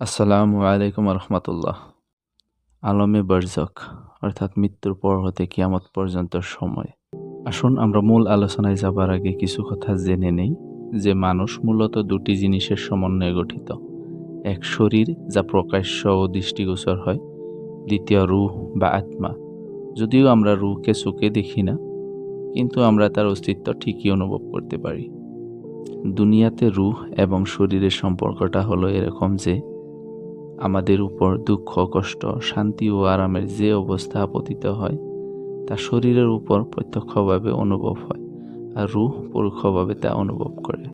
আসসালামু আলাইকুম রহমতুল্লাহ। আলমে বারজখ অর্থাৎ মৃত্যুর পর হতে কিয়ামত পর্যন্ত সময়। আসুন আমরা মূল আলোচনায় যাবার আগে কিছু কথা জেনে নেই যে মানুষ মূলত দুটি জিনিসের সমন্বয়ে গঠিত। এক শরীর, যা প্রকাশ্য ও দৃষ্টিগোচর হয়। দ্বিতীয় রূহ বা আত্মা। যদিও আমরা রূহকে চোখে দেখি না, কিন্তু আমরা তার অস্তিত্ব ঠিকই অনুভব করতে পারি। দুনিয়াতে রূহ এবং শরীরের সম্পর্কটা হলো এরকম যে আমাদের উপর দুঃখ, কষ্ট, শান্তি ও আরামের যে অবস্থা আপতিত হয় তা শরীরের উপর প্রত্যক্ষভাবে অনুভব হয়, আর রূহ পরোক্ষভাবে তা অনুভব করে।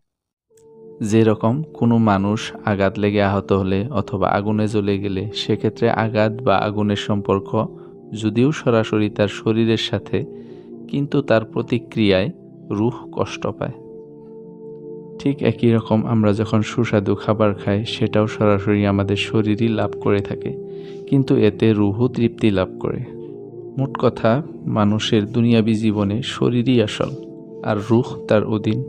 যেরকম কোনো মানুষ আঘাত লেগে আহত হলে অথবা আগুনে জ্বলে গেলে, সেক্ষেত্রে আঘাত বা আগুনের সম্পর্ক যদিও সরাসরি তার শরীরের সাথে, কিন্তু তার প্রতিক্রিয়ায় রূহ কষ্ট পায়। ঠিক একই রকম আমরা যখন সুস্বাদু খাবার খাই, সেটাও সরাসরি আমাদের শরীরই লাভ করে থাকে, কিন্তু এতে রূহও তৃপ্তি লাভ করে। মোট কথা, মানুষের দুনিয়াবী জীবনে শরীরই আসল, আর রূহ তার অধীন।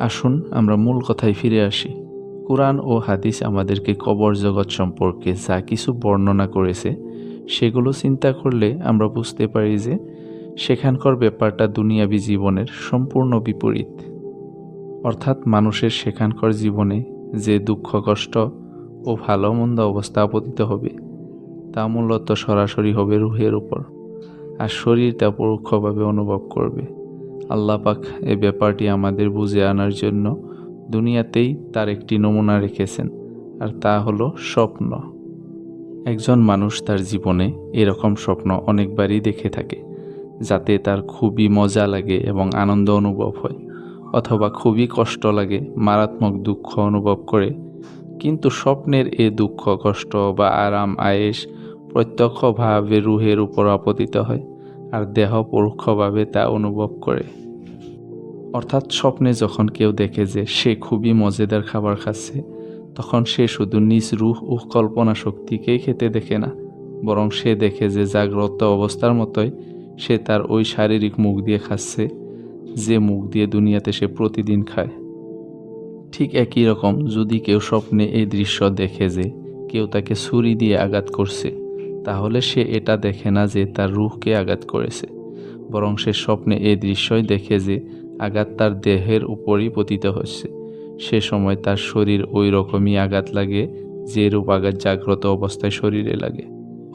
আসুন আমরা মূল কথায় ফিরে আসি। কুরআন ও হাদিস আমাদেরকে কবর জগৎ সম্পর্কে যা কিছু বর্ণনা করেছে, সেগুলো চিন্তা করলে আমরা বুঝতে পারি যে সেখানকার ব্যাপারটা দুনিয়াবী জীবনের সম্পূর্ণ বিপরীত। অর্থাৎ মানুষের সেখানকার জীবনে যে দুঃখ, কষ্ট ও ভালো মন্দ অবস্থা আপতিত হবে, তা মূলত সরাসরি হবে রূহের উপর, আর শরীর তা পরোক্ষভাবে অনুভব করবে। আল্লাহ পাক এই ব্যাপারটি আমাদের বুঝে আনার জন্য দুনিয়াতেই তার একটি নমুনা রেখেছেন, আর তা হলো স্বপ্ন। একজন মানুষ তার জীবনে এরকম স্বপ্ন অনেকবারই দেখে থাকে, যাতে তার খুবই মজা লাগে এবং আনন্দ অনুভব হয়, অথবা খুবই কষ্ট লাগে, মারাত্মক দুঃখ অনুভব করে। কিন্তু স্বপ্নের এ দুঃখ, কষ্ট বা আরাম আয়েশ প্রত্যক্ষভাবে রূহের উপর আপতিত হয়, আর দেহ পরোক্ষভাবে তা অনুভব করে। অর্থাৎ স্বপ্নে যখন কেউ দেখে যে সে খুবই মজাদার খাবার খাচ্ছে, তখন সে শুধু নিজ রূহ ও কল্পনা শক্তিকেই খেতে দেখে না, বরং সে দেখে যে জাগ্রত অবস্থার মতোই সে তার ওই শারীরিক মুখ দিয়ে খাচ্ছে, যে মুখ দিয়ে দুনিয়াতে সে প্রতিদিন খায়। ঠিক একই রকম যদি কেউ স্বপ্নে এই দৃশ্য দেখে যে কেউ তাকে ছুরি দিয়ে আঘাত করছে, তাহলে সে এটা দেখে না যে তার রূহকে আঘাত করেছে, বরং সে স্বপ্নে এই দৃশ্যই দেখে যে আঘাত তার দেহের উপরই পতিত হচ্ছে। সে সময় তার শরীর ওই রকমই আঘাত লাগে, যে রূপ আঘাত জাগ্রত অবস্থায় শরীরে লাগে।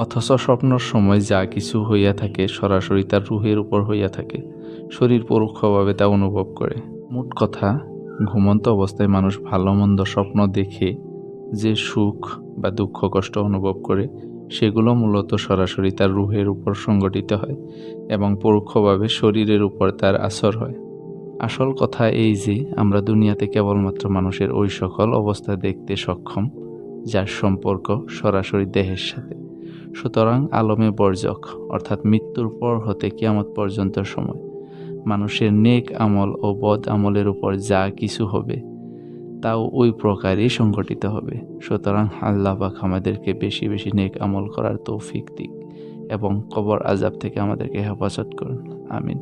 অথচ স্বপ্নের সময় যা কিছু হইয়া থাকে সরাসরি তার রূহের উপর হইয়া থাকে, শরীর পরোক্ষভাবে তা অনুভব করে। মোট কথা, ঘুমন্ত অবস্থায় মানুষ ভালো মন্দ স্বপ্ন দেখে যে সুখ বা দুঃখ, কষ্ট অনুভব করে, সেগুলো মূলত সরাসরি তার রূহের উপর সংগঠিত হয় এবং পরোক্ষভাবে শরীরের উপর তার আসর হয়। আসল কথা এই যে আমরা দুনিয়াতে কেবলমাত্র মানুষের ওই সকল অবস্থা দেখতে সক্ষম যার সম্পর্ক সরাসরি দেহের সাথে। সুতরাং আলমে বরজখ অর্থাৎ মৃত্যুর পর হতে কিয়ামত পর্যন্ত সময় মানুষের নেক আমল ও বদ আমলের উপর যা কিছু হবে, তাও ওই প্রকারই সংগঠিত হবে। সুতরাং আল্লাহ পাক আমাদেরকে বেশি বেশি নেক আমল করার তৌফিক দিক এবং কবর আযাব থেকে আমাদেরকে হেফাজত করুন। আমিন।